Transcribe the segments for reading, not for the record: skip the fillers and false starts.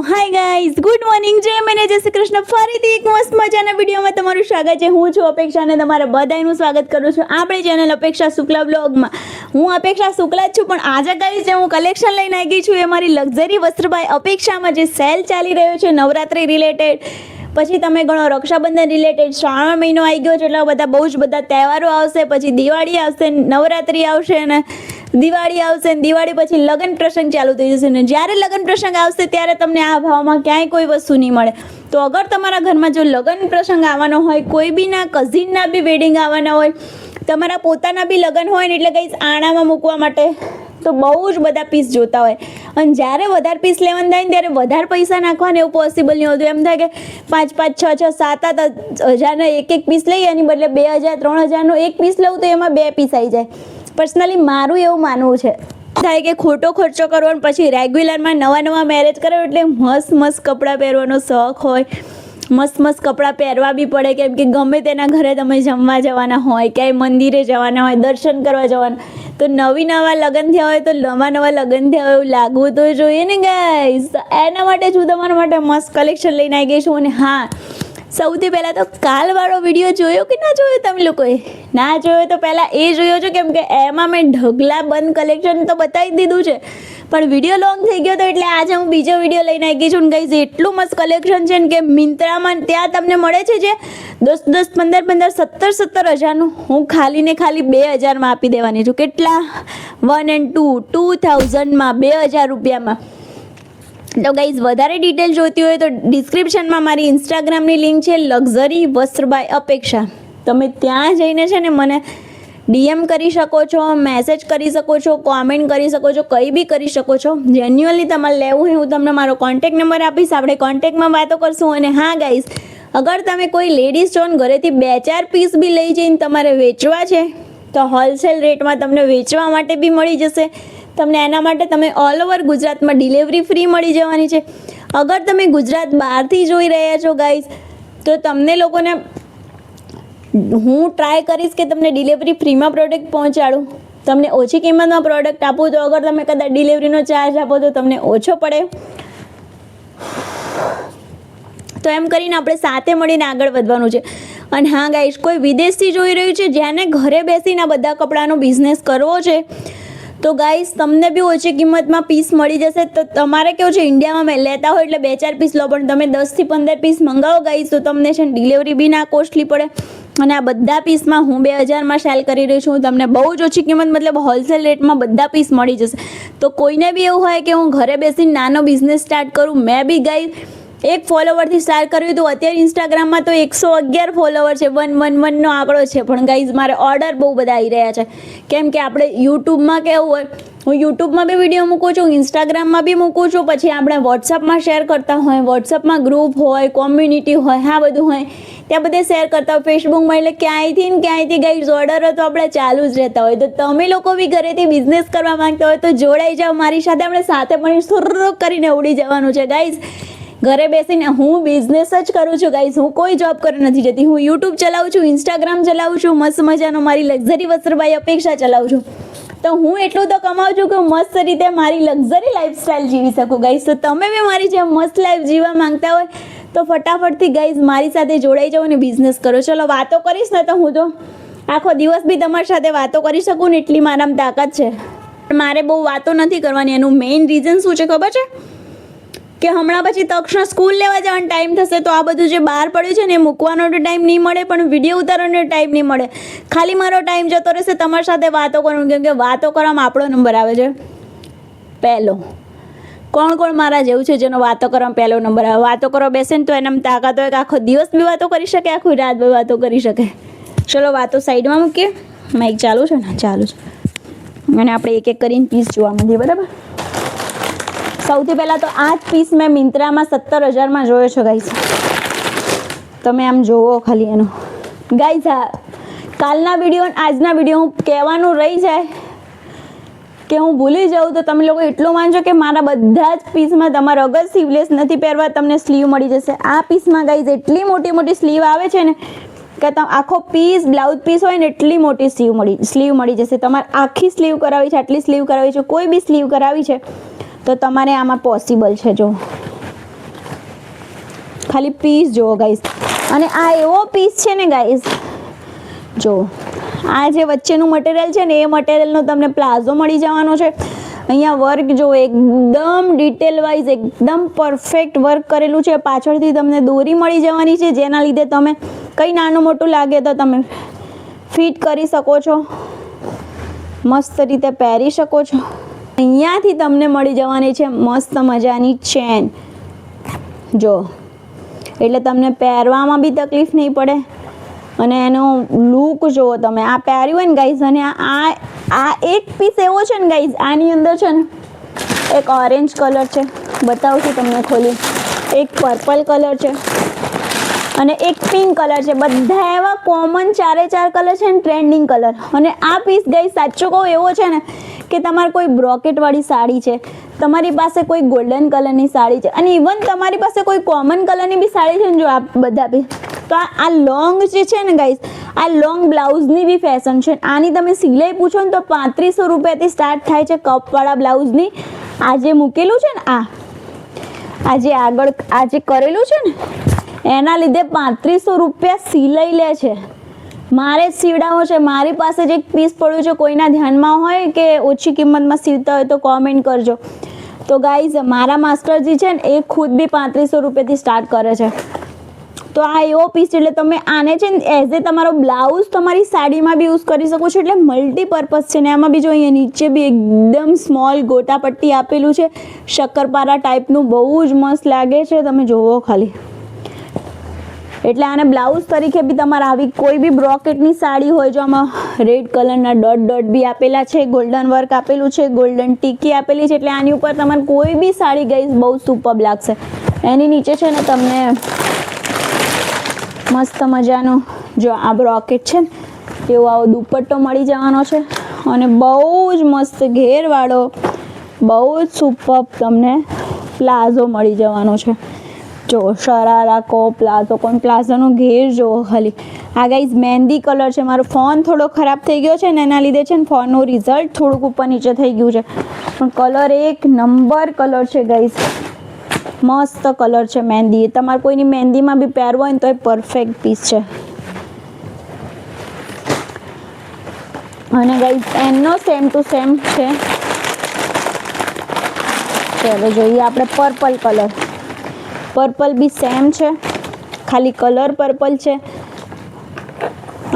Hi guys, good morning, જય મને જય શ્રી કૃષ્ણ. ફરીથી એક મસ્ત મજાના વિડીયોમાં તમારું સ્વાગત છે. હું છું અપેક્ષા અને તમારા બધાનું સ્વાગત કરું છું આપણી ચેનલ અપેક્ષા શુક્લા બ્લોગમાં. હું અપેક્ષા શુક્લા જ છું, પણ આજે ગાઈઝ હું કલેક્શન લઈને આવી ગઈ છું. એ મારી લક્ઝરી વસ્ત્રબાઈ અપેક્ષામાં જે સેલ ચાલી રહ્યો છે નવરાત્રી રિલેટેડ, પછી તમે ગણો રક્ષાબંધન રિલેટેડ, શ્રાવણ મહિનો આવી ગયો છે એટલે બધા બહુ જ બધા તહેવારો આવશે, પછી દિવાળી આવશે, નવરાત્રી આવશે અને દિવાળી આવશે ને દિવાળી પછી લગ્ન પ્રસંગ ચાલુ થઈ જશે ને જ્યારે લગ્ન પ્રસંગ આવશે ત્યારે તમને આ ભાવમાં ક્યાંય કોઈ વસ્તુ નહીં મળે. તો અગર તમારા ઘરમાં જો લગ્ન પ્રસંગ આવવાનો હોય, કોઈ બીના કઝિનના બી વેડિંગ આવવાના હોય, તમારા પોતાના બી લગ્ન હોય ને, એટલે કંઈ આણામાં મૂકવા માટે તો બહુ જ બધા પીસ જોતા હોય. અને જ્યારે વધારે પીસ લેવાનું થાય ને ત્યારે વધારે પૈસા નાખવાને એવું પોસિબલ નહીં હોતું. એમ થાય કે 5-5, 6-6, 7-8 હજારના એક પીસ લઈએ એની બદલે 2000, 3000નો એક પીસ લઉં તો એમાં 2 પીસ આવી જાય. પર્સનલી મારું એવું માનવું છે. થાય કે ખોટો ખર્ચો કરવાનો, પછી રેગ્યુલરમાં નવા મેરેજ કરો એટલે મસ્ત કપડાં પહેરવાનો શોખ હોય, મસ્ત કપડાં પહેરવા બી પડે, કેમ કે ગમે તેના ઘરે તમે જમવા જવાના હોય, ક્યાંય મંદિરે જવાના હોય, દર્શન કરવા જવાના, તો નવા લગ્ન થયા હોય તો નવા લગ્ન થયા હોય એવું લાગવું તો જોઈએ ને ગાઈસ. એના માટે હું તમારા માટે મસ્ત કલેક્શન લઈને આવી ગઈ છું. અને હા, સૌથી પહેલાં તો કાલવાળો વિડીયો જોયો કે ના જોયો? તમે લોકોએ ના જોયો તો પહેલાં એ જોયો છો, કેમ કે એમાં મેં ઢગલા બંધ કલેક્શન તો બતાવી દીધું છે, પણ વિડીયો લોંગ થઈ ગયો તો એટલે આજે હું બીજો વિડીયો લઈને આવી ગઈ છું. ગાઈઝ એટલું મસ્ત કલેક્શન છે ને કે મિંત્રામાં ત્યાં તમને મળે છે જે 10-10, 15-15, 17-17 હજારનું, હું ખાલી 2000માં આપી દેવાની છું. કેટલા? 1 and 2, 2000માં, 2000 રૂપિયામાં. તો ગાઈઝ વધારે ડિટેલ જોઈતી હોય તો ડિસ્ક્રિપ્શનમાં મારી ઇન્સ્ટાગ્રામની લિંક છે, લક્ઝરી વસ્ત્રબાઈ અપેક્ષા. તમે ત્યાં જઈને છે ને મને DM કરી શકો છો, મેસેજ કરી શકો છો, કોમેન્ટ કરી શકો છો, કંઈ બી કરી શકો છો. જેન્યુઅલી તમારે લેવું હોય હું તમને મારો કોન્ટેક્ટ નંબર આપીશ, આપણે કોન્ટેક્ટમાં વાતો કરશું. અને હા ગાઈઝ, અગર તમે કોઈ લેડીઝ સ્ટોન ઘરેથી 2-4 પીસ બી લઈ જઈને તમારે વેચવા છે તો હોલસેલ રેટમાં તમને વેચવા માટે બી મળી જશે. તમને એના માટે તમે ઓલ ઓવર ગુજરાતમાં ડિલિવરી ફ્રી મળી જવાની છે. અગર તમે ગુજરાત બહારથી જોઈ રહ્યા છો ગાઈઝ, તો તમને લોકોને હું ટ્રાય કરીશ કે તમને ડિલિવરી ફ્રીમાં પ્રોડક્ટ પહોંચાડું, તમને ઓછી કિંમતમાં પ્રોડક્ટ આપું. તો અગર તમે કદાચ ડિલિવરીનો ચાર્જ આપો તો તમને ઓછો પડે. તો એમ કરીને આપણે સાથે મળીને આગળ વધવાનું છે. અને હા ગાઈઝ, કોઈ વિદેશથી જોઈ રહ્યું છે જેને ઘરે બેસીને આ બધા કપડાનો બિઝનેસ કરવો છે, તો ગાઈઝ તમને બી ઓછી કિંમતમાં પીસ મળી જશે. તો તમારે કેવું છે, ઇન્ડિયામાં લેતા હોય એટલે 2-4 પીસ લો, પણ તમે 10 થી 15 પીસ મંગાવો ગાઈઝ તો તમને છે ને ડિલિવરી બી ના કોસ્ટલી પડે. અને આ બધા પીસમાં હું 2000માં સેલ કરી રહી છું. તમને બહુ જ ઓછી કિંમત, મતલબ હોલસેલ રેટમાં બધા પીસ મળી જશે. તો કોઈને બી એવું હોય કે હું ઘરે બેસીને નાનો બિઝનેસ સ્ટાર્ટ કરું, મેં બી ગાઈઝ 1 ફોલોવરથી સ્ટાર્ટ કર્યું હતું. અત્યારે ઇન્સ્ટાગ્રામમાં તો 111 ફોલોવર છે, 111નો આંકડો છે. પણ ગાઈઝ મારે ઓર્ડર બહુ બધા આવી રહ્યા છે, કેમ કે આપણે યુટ્યુબમાં કેવું હોય, હું યુટ્યુબમાં બી વિડીયો મૂકું છું, ઇન્સ્ટાગ્રામમાં બી મૂકું છું, પછી આપણે વોટ્સઅપમાં શેર કરતા હોય, વોટ્સઅપમાં ગ્રુપ હોય, કોમ્યુનિટી હોય, હા બધું હોય, ત્યાં બધે શેર કરતા હોય. ફેસબુકમાં એટલે ક્યાંયથી ગાઈઝ ઓર્ડર તો આપણે ચાલુ જ રહેતા હોય. તો તમે લોકો બી ઘરેથી બિઝનેસ કરવા માંગતા હોય તો જોડાઈ જાઓ મારી સાથે. આપણે સાથે મળીને સુર કરીને ઉડી જવાનું છે ગાઈઝ. ઘરે બેસીને હું બિઝનેસ જ કરું છું ગાઈઝ, હું કોઈ જોબ કરી નથી જતી. હું યુટ્યુબ ચલાવું છું, ઇન્સ્ટાગ્રામ ચલાવું છું, મસ્ત મજાનો મારી લક્ઝરી વસ્ત્રબાઈ અપેક્ષા ચલાવું છું. તો હું એટલું તો કમાઉં છું કે મસ્ત રીતે મારી લક્ઝરી લાઈફસ્ટાઈલ જીવી શકું ગાઈઝ. તો તમે બી મારી જેમ મસ્ત લાઈફ જીવવા માંગતા હોય તો ફટાફટથી ગાઈઝ મારી સાથે જોડાઈ જાઓ અને બિઝનેસ કરો. ચલો, વાતો કરીશ ને તો હું તો આખો દિવસ બી તમારી સાથે વાતો કરી શકું ને, એટલી મારામાં તાકાત છે. મારે બહુ વાતો નથી કરવાની. એનું મેઇન રીઝન શું છે ખબર છે? કે હમણાં પછી તક્ષણ સ્કૂલ લેવા જવાનો ટાઈમ થશે તો આ બધું જે બહાર પડ્યું છે ને એ મૂકવાનો તો ટાઈમ નહીં મળે, પણ વિડીયો ઉતારવાનો ટાઈમ નહીં મળે. ખાલી મારો ટાઈમ જતો રહેશે તમારી સાથે વાતો કરવાનું, કેમ કે વાતો કરવામાં આપણો નંબર આવે છે પહેલો. કોણ મારા જેવું છે જેનો વાતો કરવામાં પહેલો નંબર આવે? વાતો કરવા બેસે ને તો એનામાં તાકાત હોય કે આખો દિવસ બી વાતો કરી શકે, આખી રાત બી વાતો કરી શકે. ચલો વાતો સાઈડમાં મૂકીએ. માઇક ચાલુ છે ને? ચાલુ છે. અને આપણે એક કરીને પીસ જોવા મળીએ, બરાબર? સૌથી પહેલાં તો આ જ પીસ મેં મિંત્રામાં 17000માં જોયો છો ગાઈઝ. તમે આમ જોવો ખાલી એનો ગાઈઝ. હા, કાલના વિડીયો આજના વિડીયો હું કહેવાનું રહી જાય કે હું ભૂલી જાઉં તો તમે લોકો એટલું માનજો કે મારા બધા જ પીસમાં તમારે અગર સ્લીવલેસ નથી પહેરવા, તમને સ્લીવ મળી જશે. આ પીસમાં ગાઈઝ એટલી મોટી સ્લીવ આવે છે ને કે આખો પીસ બ્લાઉઝ પીસ હોય ને એટલી મોટી સ્લીવ મળી જશે. તમારે આખી સ્લીવ કરાવી છે, આટલી સ્લીવ કરાવી છે, કોઈ બી સ્લીવ કરાવી છે તો તમારે આમાં પોસિબલ છે. જો ખાલી પીસ જુઓ ગાઈઝ. અને આ એવો પીસ છે ને ગાઈઝ, જો આ જે વચ્ચેનું મટીરિયલ છે ને એ મટીરિયલનો તમને પ્લાઝો મળી જવાનો છે. અહીંયા વર્ક જો એકદમ ડિટેલ વાઇઝ એકદમ પરફેક્ટ વર્ક કરેલું છે. પાછળથી તમને દોરી મળી જવાની છે, જેના લીધે તમે કંઈ નાનું મોટું લાગે તો તમે ફિટ કરી શકો છો, મસ્ત રીતે પહેરી શકો છો. અહીંયાથી તમને મળી જવાની છે મસ્ત મજાની ચેન, જો એટલે તમને પહેરવામાં બી તકલીફ નહીં પડે. અને એનો લુક જુઓ તમે, આ પહેર્યું હોય ને ગાઈઝ. અને આ એક પીસ એવો છે ને ગાઈઝ, આની અંદર છે ને એક ઓરેન્જ કલર છે, બતાવું છું તમને ખોલી, એક પર્પલ કલર છે અને એક પિંક કલર છે. બધા એવા કોમન 4 કલર છે ને, ટ્રેન્ડિંગ કલર. અને આ પીસ ગાઈઝ સાચું કહું એવો છે ને કે તમારે કોઈ બ્રોકેટવાળી સાડી છે, તમારી પાસે કોઈ ગોલ્ડન કલરની સાડી છે, અને ઇવન તમારી પાસે કોઈ કોમન કલરની બી સાડી છે ને, જો આ બધા બી, તો આ લોંગ જે છે ને ગાઈઝ, આ લોંગ બ્લાઉઝની બી ફેશન છે. આની તમે સિલાઈ પૂછો ને તો 3500 રૂપિયાથી સ્ટાર્ટ થાય છે કપવાળા બ્લાઉઝની. આ જે મૂકેલું છે ને, આ જે આગળ આ જે કરેલું છે ને, એના લીધે 3500 રૂપિયા સિલાઈ લે છે. મારે જ સીવડાવો છે. મારી પાસે જે એક પીસ પડ્યું છે, કોઈના ધ્યાનમાં હોય કે ઓછી કિંમતમાં સીવતા હોય તો કોમેન્ટ કરજો. તો ગાઈઝ મારા માસ્ટરજી છે ને એ ખુદ બી 3500 રૂપિયાથી સ્ટાર્ટ કરે છે. તો આ એવો પીસ, એટલે તમે આને છે ને એઝ એ તમારો બ્લાઉઝ તમારી સાડીમાં બી યુઝ કરી શકો છો. એટલે મલ્ટીપર્પઝ છે. ને એમાં બી જો અહીંયા નીચે બી એકદમ સ્મોલ ગોટા પટ્ટી આપેલું છે, શક્કરપારા ટાઈપનું, બહુ જ મસ્ત લાગે છે. તમે જોવો ખાલી. એટલે આને બ્લાઉઝ તરીકે બી તમારે આવી કોઈ બી બ્રોકેટની સાડી હોય, જો આમાં રેડ કલરના ડોટ બી આપેલા છે, ગોલ્ડન વર્ક આપેલું છે, ગોલ્ડન ટીકી આપેલી છે. એટલે આની ઉપર તમારે કોઈ બી સાડી ગાઈઝ બહુ સુપર લાગશે. એની નીચે છે ને તમને મસ્ત મજાનો જો આ બ્રોકેટ છે ને એવો આવો દુપટ્ટો મળી જવાનો છે. અને બહુ જ મસ્ત ઘેરવાળો, બહુ જ સુપર તમને પ્લાઝો મળી જવાનો છે. જો શરારા કો પ્લાઝો કોણ, પ્લાઝોનો ઘેર જુઓ ખાલી. આ ગાઈઝ મહેંદી કલર છે. મારો ફોન થોડો ખરાબ થઈ ગયો છે ને, એના લીધે છે ને ફોનનું રિઝલ્ટ થોડુંક ઉપર નીચે થઈ ગયું છે, પણ કલર એક નંબર કલર છે ગાઈઝ, મસ્ત કલર છે મહેંદી. તમારે કોઈની મહેંદીમાં બી પહેરવો હોય ને તો એ પરફેક્ટ પીસ છે. અને ગાઈઝ એનો સેમ ટુ સેમ છે. ચાલો જોઈએ આપણે પર્પલ કલર. પર્પલ બી સેમ છે, ખાલી કલર પર્પલ છે.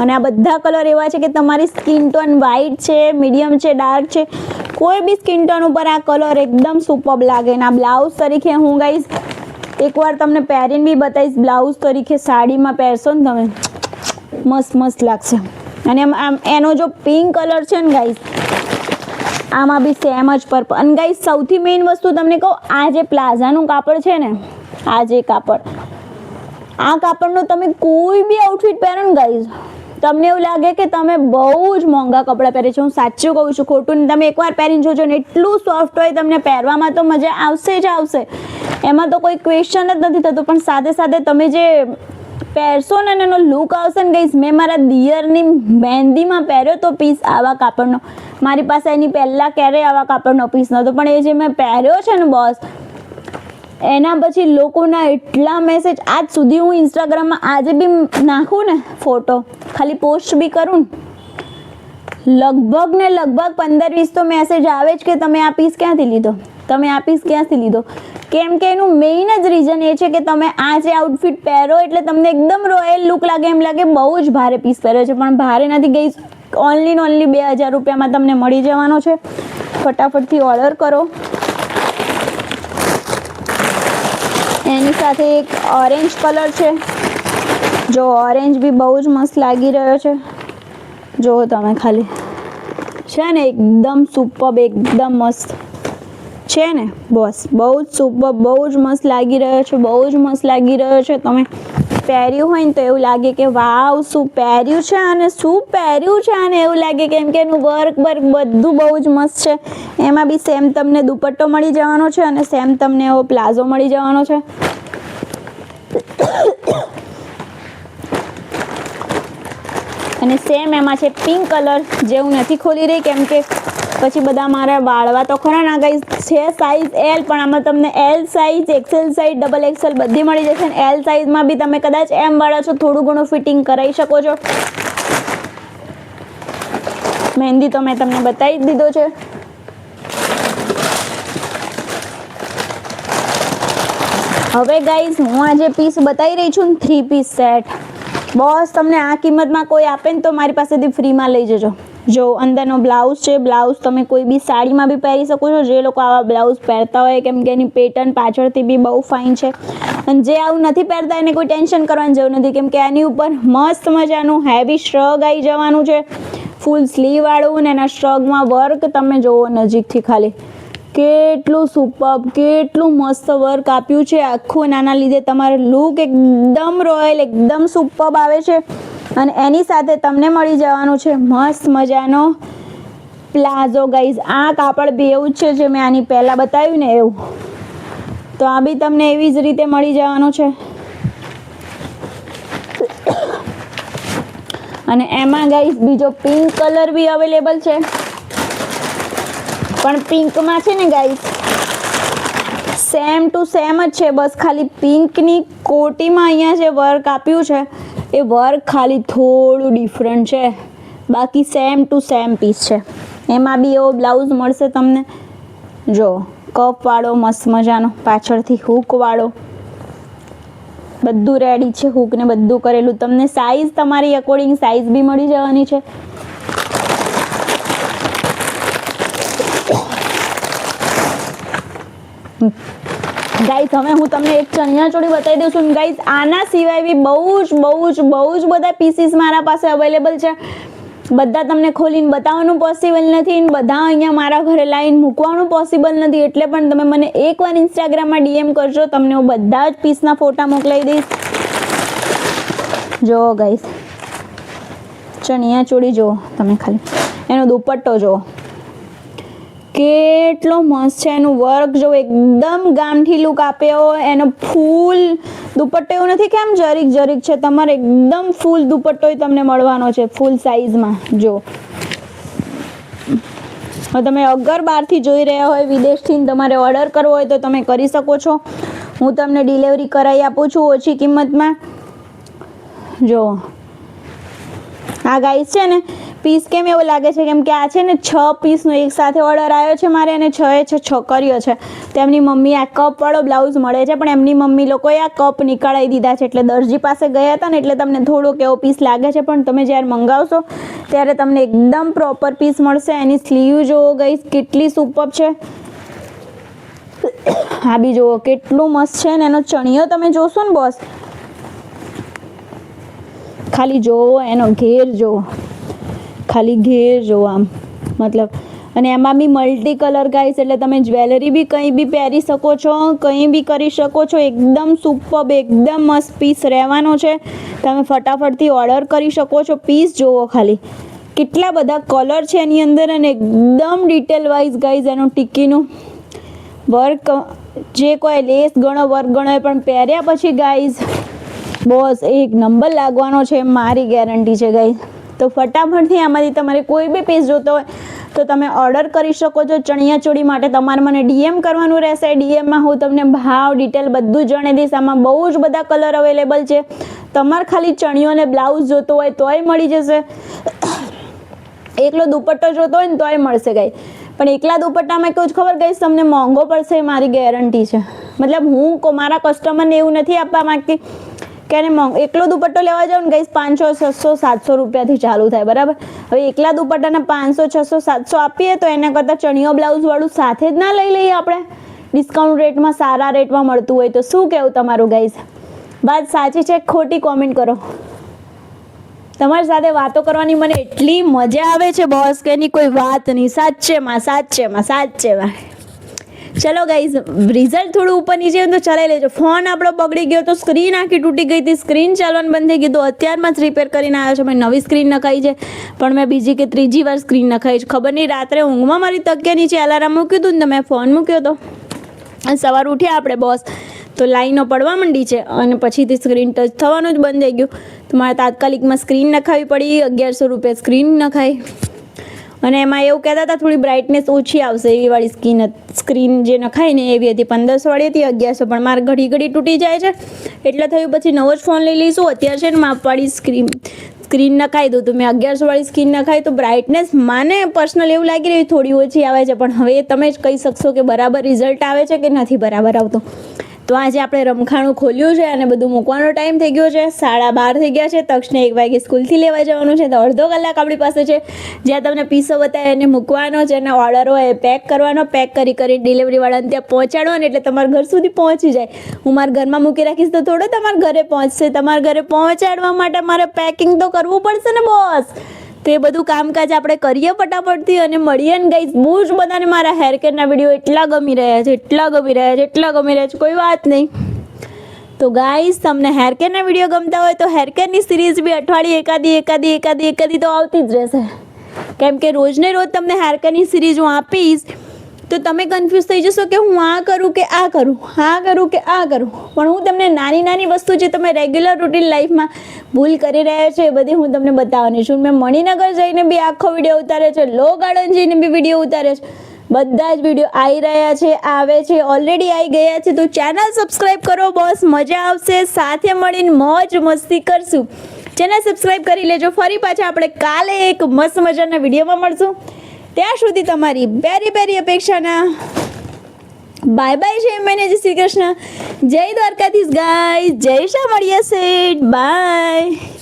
અને આ બધા કલર એવા છે કે તમારી સ્કિન ટોન વ્હાઈટ છે, મીડિયમ છે, ડાર્ક છે, કોઈ બી સ્કિન ટોન ઉપર આ કલર એકદમ સુપર લાગે. ને આ બ્લાઉઝ તરીકે હું ગાઈઝ એકવાર તમને પહેરીને બી બતાવીશ. બ્લાઉઝ તરીકે સાડીમાં પહેરશો ને તમે, મસ્ત મસ્ત લાગશે. અને એનો જો પિંક કલર છે ને ગાઈઝ, આમાં બી સેમ જ પર્પલ. અને ગાઈઝ સૌથી મેઇન વસ્તુ તમને કહું, આ જે પ્લાઝાનું કાપડ છે ને, આ જે કાપડ, આ કાપડનો તમે કોઈ બી આઉટફિટ પહેરો ને ગાઈઝ, તમને એવું લાગે કે તમે બહુ જ મોંઘા કપડાં પહેરે છે. હું સાચું કહું છું, ખોટું નહીં. તમે એકવાર પહેરીને જોજો ને, એટલું સોફ્ટ હોય, તમને પહેરવામાં તો મજા આવશે જ આવશે. એમાં તો કોઈ ક્વેશ્ચન જ નથી થતું. પણ સાથે સાથે તમે જે પહેરશો ને એનો લુક આવશે ને ગાઈઝ. મેં મારા દિયરની મહેંદીમાં પહેર્યો તો પીસ આવા કાપડનો. મારી પાસે એની પહેલાં ક્યારેય આવા કાપડનો પીસ નહોતો, પણ એ જે મેં પહેર્યો છે ને બોસ, એના પછી લોકોના એટલા મેસેજ, આજ સુધી હું ઇન્સ્ટાગ્રામમાં આજે બી નાખું ને ફોટો, ખાલી પોસ્ટ બી કરું ને, લગભગ 15-20 તો મેસેજ આવે જ કે તમે આ પીસ ક્યાંથી લીધો, તમે આ પીસ ક્યાંથી લીધો. કેમ કે એનું મેઇન જ રીઝન એ છે કે તમે આ જે આઉટફિટ પહેરો એટલે તમને એકદમ રોયલ લુક લાગે, એમ લાગે બહુ જ ભારે પીસ પહેર્યો છે. પણ ભારે નથી ગઈ. ઓનલી 2000 રૂપિયામાં તમને મળી જવાનો છે. ફટાફટથી ઓર્ડર કરો. એની સાથે એક ઓરેન્જ કલર છે. જો ઓરેન્જ બી બહુ જ મસ્ત લાગી રહ્યો છે. જો તમે ખાલી, છે ને એકદમ સુપર, એકદમ મસ્ત છે ને બસ, બહુ જ સુપર, બહુ જ મસ્ત લાગી રહ્યો છે, બહુ જ મસ્ત લાગી રહ્યો છે. તમે પહેર્યું હોય ને તો એવું લાગે કે વાવ શું પહેર્યું છે, અને શું પહેર્યું છે, અને એવું લાગે કેમ કે એનું વર્ક બધું બહુ જ મસ્ત છે. એમાં બી સેમ તમને દુપટ્ટો મળી જવાનો છે, અને સેમ તમને એવો પ્લાઝો મળી જવાનો છે. અને સેમ એમાં છે પિંક કલર, જે હું નથી ખોલી રહી કેમ કે પછી બધા મારા વાળવા તો ખરા ના ગાઈસ. છે સાઇઝ એલ, પણ આમાં તમને L size, XL size, double XL બધી મળી જશે. અને એલ સાઇઝમાં બી તમે કદાચ એમ વાળા છો, થોડું ઘણું ફિટિંગ કરાવી શકો છો. મહેંદી તો મેં તમને બતાવી જ દીધો છે. હવે ગાઈઝ હું આ જે પીસ બતાવી રહી છું ને 3 પીસ સેટ, બોસ તમને આ કિંમતમાં કોઈ આપે ને તો મારી પાસેથી ફ્રીમાં લઈ જજો. જો અંદરનો બ્લાઉઝ છે, બ્લાઉઝ તમે કોઈ બી સાડીમાં બી પહેરી શકો છો, જે લોકો આવા બ્લાઉઝ પહેરતા હોય, કેમ કે એની પેટર્ન પાછળથી બી બહુ ફાઇન છે. અને જે આવું નથી પહેરતા એને કોઈ ટેન્શન કરવાની જરૂર નથી, કેમ કે એની ઉપર મસ્ત મજાનું હેવી શ્રગ આવી જવાનું છે, ફૂલ સ્લીવ વાળું. ને એના શ્રગમાં વર્ક તમે જોવો નજીકથી ખાલી, કેટલું સુપર્બ, કેટલું મસ્ત વર્ક આપ્યું છે આખું. નાના લીધે તમારો લુક એકદમ રોયલ, એકદમ સુપર્બ આવે છે. અને એની સાથે તમને મળી જવાનું છે મસ્ત મજાનો પ્લાઝો ગાઈઝ. આ કાપડ બી એવું જ છે જે મેં આની પહેલાં બતાવ્યું ને એવું, તો આ બી તમને એવી જ રીતે મળી જવાનું છે. અને એમાં ગાઈઝ બીજો પિંક કલર બી અવેલેબલ છે, પણ પિંકમાં છે ને ગાઈઝ સેમ ટુ સેમ જ છે, બસ ખાલી પિંકની કોટીમાં અહીંયા જે વર્ક આપ્યું છે એ વર્ક ખાલી થોડું ડિફરન્ટ છે, બાકી સેમ ટુ સેમ પીસ છે. એમાં બી એવો બ્લાઉઝ મળશે તમને, જો કપવાળો મસ્ત મજાનો, પાછળથી હૂકવાળો, બધું રેડી છે, હૂક ને બધું કરેલું. તમને સાઇઝ તમારી અકોર્ડિંગ સાઇઝ બી મળી જવાની છે. ગાઈઝ હવે હું તમને એક ચણિયાચોળી બતાવી દઉં છું. ગાઈઝ આના સિવાય બી બહુ જ બધા પીસીસ મારા પાસે અવેલેબલ છે. બધા તમને ખોલીને બતાવવાનું પોસિબલ નથી, બધા અહીંયા મારા ઘરે લાવીને મૂકવાનું પોસિબલ નથી. એટલે પણ તમે મને એકવાર ઇન્સ્ટાગ્રામમાં ડીએમ કરજો, તમને હું બધા જ પીસના ફોટા મોકલાવી દઈશ. જો ગાઈઝ ચણિયાચોળી જુઓ તમે, ખાલી એનો દુપટ્ટો જુઓ કેટલો મસ્ત છે, એનું વર્ક જો એકદમ ગામઠી લુક આપ્યો. એનો ફૂલ દુપટ્ટો એવું નથી કે આમ જરીક છે, તમારે એકદમ ફૂલ દુપટ્ટો તમને મળવાનો છે, ફૂલ સાઇઝમાં. જો તમે અગર બહારથી જોઈ રહ્યા હોય વિદેશથી તમારે ઓર્ડર કરવો હોય તો તમે કરી શકો છો. હું તમને ડિલિવરી કરાવી આપું છું ઓછી કિંમતમાં. જો આ ગાઈસ છે ને પીસ કેમ એવું લાગે છે, કેમ કે આ છે ને 6 પીસનો એક સાથે ઓર્ડર આવ્યો છે મારે, અને 6 છોકરીઓ છે. તેમની મમ્મી આ કપવાળો બ્લાઉઝ મળે છે, પણ એમની મમ્મી લોકોએ આ કપ નીકાળી દીધા છે. એટલે દરજી પાસે ગયા હતા ને એટલે તમને થોડોક એવો પીસ લાગે છે, પણ તમે જ્યારે મંગાવશો ત્યારે તમને એકદમ પ્રોપર પીસ મળશે. એની સ્લીવ જુઓ ગાઈસ કેટલી સુપર્બ છે. આ બી જુઓ કેટલું મસ્ત છે. ને એનો ચણિયો તમે જોશો ને બોસ, ખાલી જોવો એનો ઘેર જુઓ, ખાલી ઘેર જુઓ આમ, મતલબ. અને એમાં બી મલ્ટી કલર ગાઈસ, એટલે તમે જ્વેલરી બી કંઈ બી પહેરી શકો છો, કંઈ બી કરી શકો છો. એકદમ સુપર્બ, એકદમ મસ્ત પીસ રહેવાનો છે. તમે ફટાફટથી ઓર્ડર કરી શકો છો. પીસ જુઓ ખાલી કેટલા બધા કલર છે એની અંદર, અને એકદમ ડિટેલ વાઇઝ ગાઈઝ એનું ટીકીનું વર્ક, જે કોઈ લેસ ગણો વર્ક ગણો, પણ પહેર્યા પછી ગાઈઝ બોસ એક નંબર લાગવાનો છે, મારી ગેરંટી છે ગાઈઝ. તો ફટાફટથી આમાંથી તમારે કોઈ બી પીસ જોતો હોય તો તમે ઓર્ડર કરી શકો છો. ચણિયાચોળી માટે તમારે મને ડીએમ કરવાનું રહેશે. ડીએમમાં હું તમને ભાવ ડિટેલ બધું જણાવી દઈશ. આમાં બહુ જ બધા કલર અવેલેબલ છે. તમારે ખાલી ચણિયો અને બ્લાઉઝ જોતો હોય તોય મળી જશે, એકલો દુપટ્ટો જોતો હોય ને તોય મળશે ગાઈ. પણ એકલા દુપટ્ટામાં કેવું ખબર ગઈ તમને મોંઘો પડશે, મારી ગેરંટી છે. મતલબ હું મારા કસ્ટમરને એવું નથી આપવા માંગતી કે એકલો દુપટ્ટો લેવા જાવ ને ગાઈસ 500, 600, 700 રૂપિયાથી ચાલુ થાય, બરાબર. હવે એકલા દુપટ્ટાના 500, 600, 700 આપીએ તો એના કરતાં ચણિયો બ્લાઉઝવાળું સાથે જ ના લઈ લઈએ આપણે, ડિસ્કાઉન્ટ રેટમાં, સારા રેટમાં મળતું હોય તો. શું કહેવું તમારું ગાઈસ? વાત સાચી છે ખોટી? કોમેન્ટ કરો. તમારી સાથે વાતો કરવાની મને એટલી મજા આવે છે બોસ કે એની કોઈ વાત નહીં. સાચેમાં. ચલો ગાઈઝ, રિઝલ્ટ થોડું ઉપર નીચે તો ચલાવી લેજો. ફોન આપણો બગડી ગયો તો સ્ક્રીન આખી તૂટી ગઈ હતી, સ્ક્રીન ચાલવાનું બંધ થઈ ગયું તો અત્યારમાં જ રિપેર કરીને આવ્યો છે. મેં નવી સ્ક્રીન નખાઈ છે, પણ મેં બીજી કે ત્રીજી વાર સ્ક્રીન નખાઈ છે. ખબર નહીં, રાત્રે ઊંઘમાં મારી તકિયા નીચે અલાર્મ મૂક્યું હતું ને મેં ફોન મૂક્યો હતો અને સવાર ઉઠ્યા આપણે બોસ તો લાઈનો પડવા માંડી છે અને પછીથી સ્ક્રીન ટચ થવાનું જ બંધ થઈ ગયું. તો મારે તાત્કાલિકમાં સ્ક્રીન નખાવી પડી. 1100 સ્ક્રીન નખાઈ અને એમાં એવું કહેતા હતા થોડી બ્રાઇટનેસ ઓછી આવશે એવી વાળી સ્ક્રીન જે નખાય ને એવી હતી. 1500 વાળી હતી, 1100. પણ મારે ઘડી તૂટી જાય છે એટલે થયું પછી નવો જ ફોન લઈ લઈશું. અત્યારે છે ને માપવાળી સ્ક્રીન નખાઈ દઉં. તો મેં 1100 વાળી સ્ક્રીન નખાઈ તો બ્રાઇટનેસ મને પર્સનલ એવું લાગી રહ્યું થોડી ઓછી આવે છે. પણ હવે તમે જ કહી શકશો કે બરાબર રિઝલ્ટ આવે છે કે નથી બરાબર આવતો. તો આજે આપણે રમખાણું ખોલ્યું છે અને બધું મૂકવાનો ટાઈમ થઈ ગયો છે. 12:30 થઈ ગયા છે. તક્ષને 1 વાગે સ્કૂલથી લેવા જવાનું છે. તો અડધો કલાક આપણી પાસે છે જ્યાં તમને પીસો બતાવે એને મૂકવાનો છે અને ઓર્ડર હોય એ પેક કરવાનો. પેક કરી ડિલિવરીવાળાને ત્યાં પહોંચાડવાનો એટલે તમારા ઘર સુધી પહોંચી જાય. હું મારા ઘરમાં મૂકી રાખીશ તો થોડો તમારા ઘરે પહોંચશે. તમારા ઘરે પહોંચાડવા માટે મારે પેકિંગ તો કરવું પડશે ને બોસ. તો એ બધું કામકાજ આપણે કરીએ ફટાફટથી અને મળીએ ને ગાઈઝ. બહુ જ બધાને મારા હેર કેરના વિડીયો એટલા ગમી રહ્યા છે કોઈ વાત નહીં. તો ગાઈઝ તમને હેર કેરના વિડીયો ગમતા હોય તો હેર કેરની સિરીઝ બી અઠવાડિયે એકાદી તો આવતી જ રહેશે. કેમ કે રોજને રોજ તમને હેર કેરની સિરીઝ હું આપીશ તો તમે કન્ફ્યુઝ થઈ જશો કે હું આ કરું કે આ કરું. પણ હું તમને નાની વસ્તુ જે તમે રેગ્યુલર રૂટીન લાઈફમાં ભૂલ કરી રહ્યા છો એ બધી હું તમને બતાવવાની છું. મેં મણિનગર જઈને બી આખો વિડીયો ઉતાર્યો છે, લો ગાર્ડન જઈને બી વિડીયો ઉતાર્યો છે. બધા જ વિડીયો આવી રહ્યા છે, આવે છે, ઓલરેડી આવી ગયા છે. તો ચેનલ સબસ્ક્રાઈબ કરો બોસ, મજા આવશે. સાથે મળીને મોજ મસ્તી કરશું. ચેનલ સબસ્ક્રાઈબ કરી લેજો. ફરી પાછા આપણે કાલે એક મસ્ત મજાના વિડીયોમાં મળશું. ત્યાં સુધી તમારી બેરી અપેક્ષાના બાય છે. મને જય શ્રી કૃષ્ણ, જય દ્વારકાધીશ ગાઈસ, જય શામળિયા સેઠ, બાય.